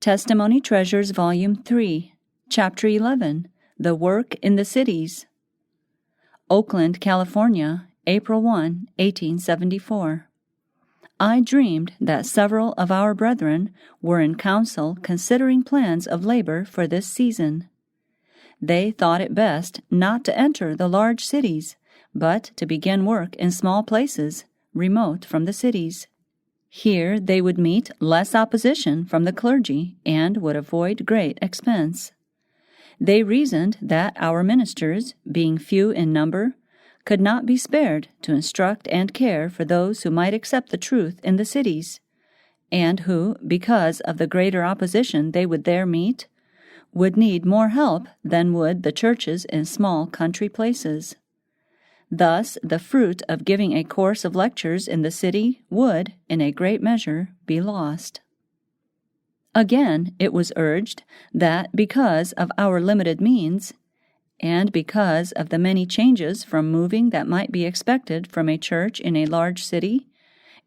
Testimony Treasures Volume 3, Chapter 11, The Work in the Cities. Oakland, California, April 1, 1874. I dreamed that several of our brethren were in council considering plans of labor for this season. They thought it best not to enter the large cities, but to begin work in small places, remote from the cities. Here they would meet less opposition from the clergy and would avoid great expense. They reasoned that our ministers, being few in number, could not be spared to instruct and care for those who might accept the truth in the cities, and who, because of the greater opposition they would there meet, would need more help than would the churches in small country places. Thus, the fruit of giving a course of lectures in the city would, in a great measure, be lost. Again, it was urged that because of our limited means, and because of the many changes from moving that might be expected from a church in a large city,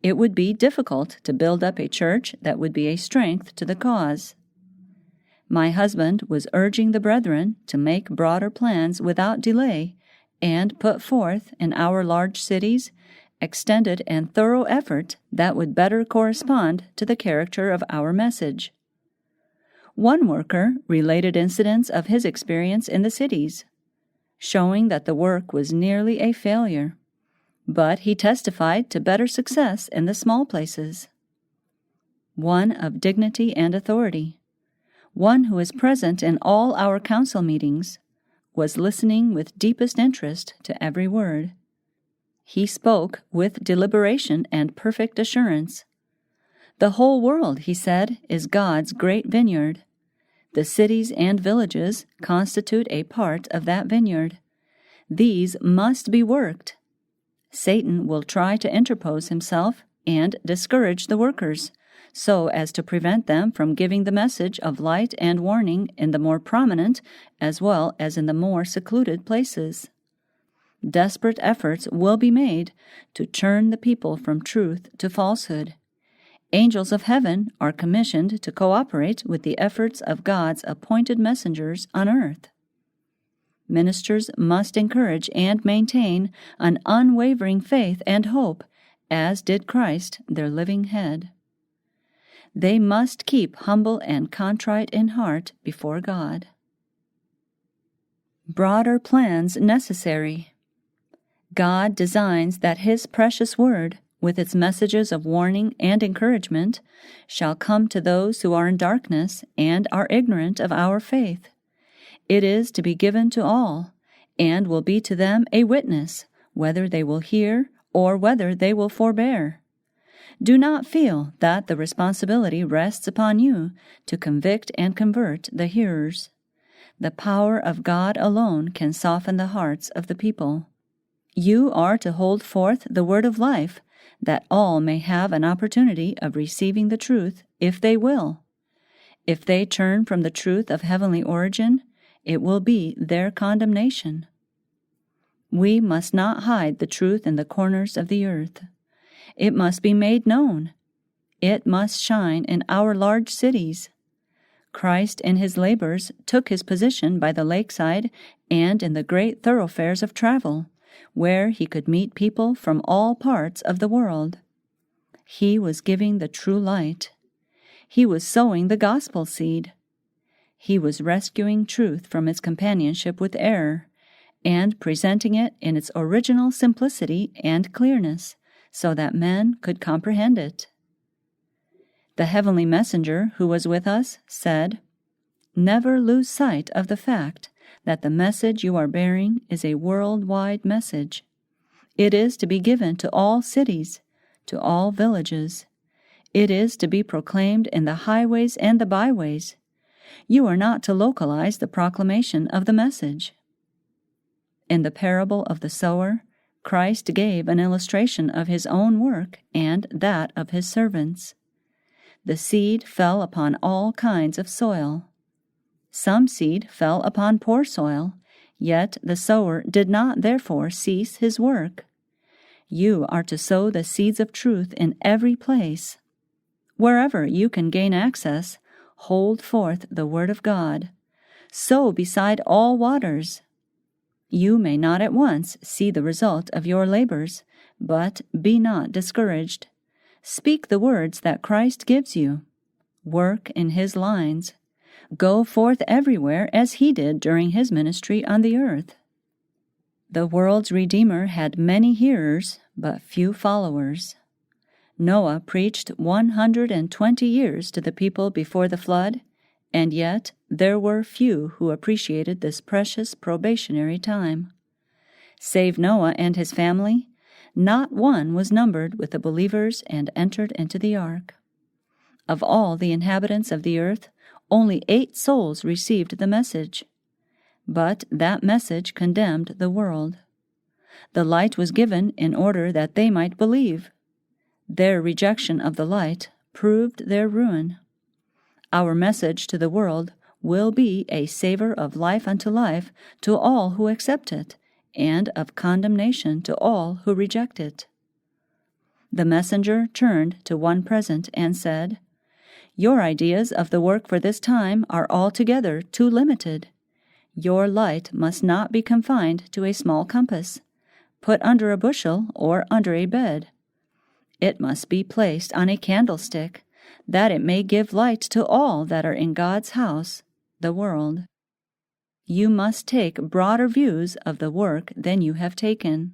it would be difficult to build up a church that would be a strength to the cause. My husband was urging the brethren to make broader plans without delay, and put forth in our large cities extended and thorough effort that would better correspond to the character of our message. One worker related incidents of his experience in the cities, showing that the work was nearly a failure, but he testified to better success in the small places. One of dignity and authority, one who is present in all our council meetings, was listening with deepest interest to every word. He spoke with deliberation and perfect assurance. The whole world, he said, is God's great vineyard. The cities and villages constitute a part of that vineyard. These must be worked. Satan will try to interpose himself and discourage the workers, so as to prevent them from giving the message of light and warning in the more prominent as well as in the more secluded places. Desperate efforts will be made to turn the people from truth to falsehood. Angels of heaven are commissioned to cooperate with the efforts of God's appointed messengers on earth. Ministers must encourage and maintain an unwavering faith and hope, as did Christ, their living head. They must keep humble and contrite in heart before God. Broader plans necessary. God designs that His precious Word, with its messages of warning and encouragement, shall come to those who are in darkness and are ignorant of our faith. It is to be given to all, and will be to them a witness, whether they will hear or whether they will forbear. Do not feel that the responsibility rests upon you to convict and convert the hearers. The power of God alone can soften the hearts of the people. You are to hold forth the word of life, that all may have an opportunity of receiving the truth, if they will. If they turn from the truth of heavenly origin, it will be their condemnation. We must not hide the truth in the corners of the earth. It must be made known. It must shine in our large cities. Christ in His labors took His position by the lakeside and in the great thoroughfares of travel, where He could meet people from all parts of the world. He was giving the true light. He was sowing the gospel seed. He was rescuing truth from its companionship with error, and presenting it in its original simplicity and clearness, so that men could comprehend it. The heavenly messenger who was with us said, "Never lose sight of the fact that the message you are bearing is a worldwide message. It is to be given to all cities, to all villages. It is to be proclaimed in the highways and the byways. You are not to localize the proclamation of the message." In the parable of the sower, Christ gave an illustration of His own work and that of His servants. The seed fell upon all kinds of soil. Some seed fell upon poor soil, yet the sower did not therefore cease his work. You are to sow the seeds of truth in every place. Wherever you can gain access, hold forth the word of God. Sow beside all waters. You may not at once see the result of your labors, but be not discouraged. Speak the words that Christ gives you. Work in His lines. Go forth everywhere as He did during His ministry on the earth. The world's Redeemer had many hearers, but few followers. Noah preached 120 years to the people before the flood, and yet there were few who appreciated this precious probationary time. Save Noah and his family, not one was numbered with the believers and entered into the ark. Of all the inhabitants of the earth, only 8 souls received the message. But that message condemned the world. The light was given in order that they might believe. Their rejection of the light proved their ruin. Our message to the world will be a savor of life unto life to all who accept it, and of condemnation to all who reject it. The messenger turned to one present and said, "Your ideas of the work for this time are altogether too limited. Your light must not be confined to a small compass, put under a bushel or under a bed. It must be placed on a candlestick, that it may give light to all that are in God's house, the world. You must take broader views of the work than you have taken.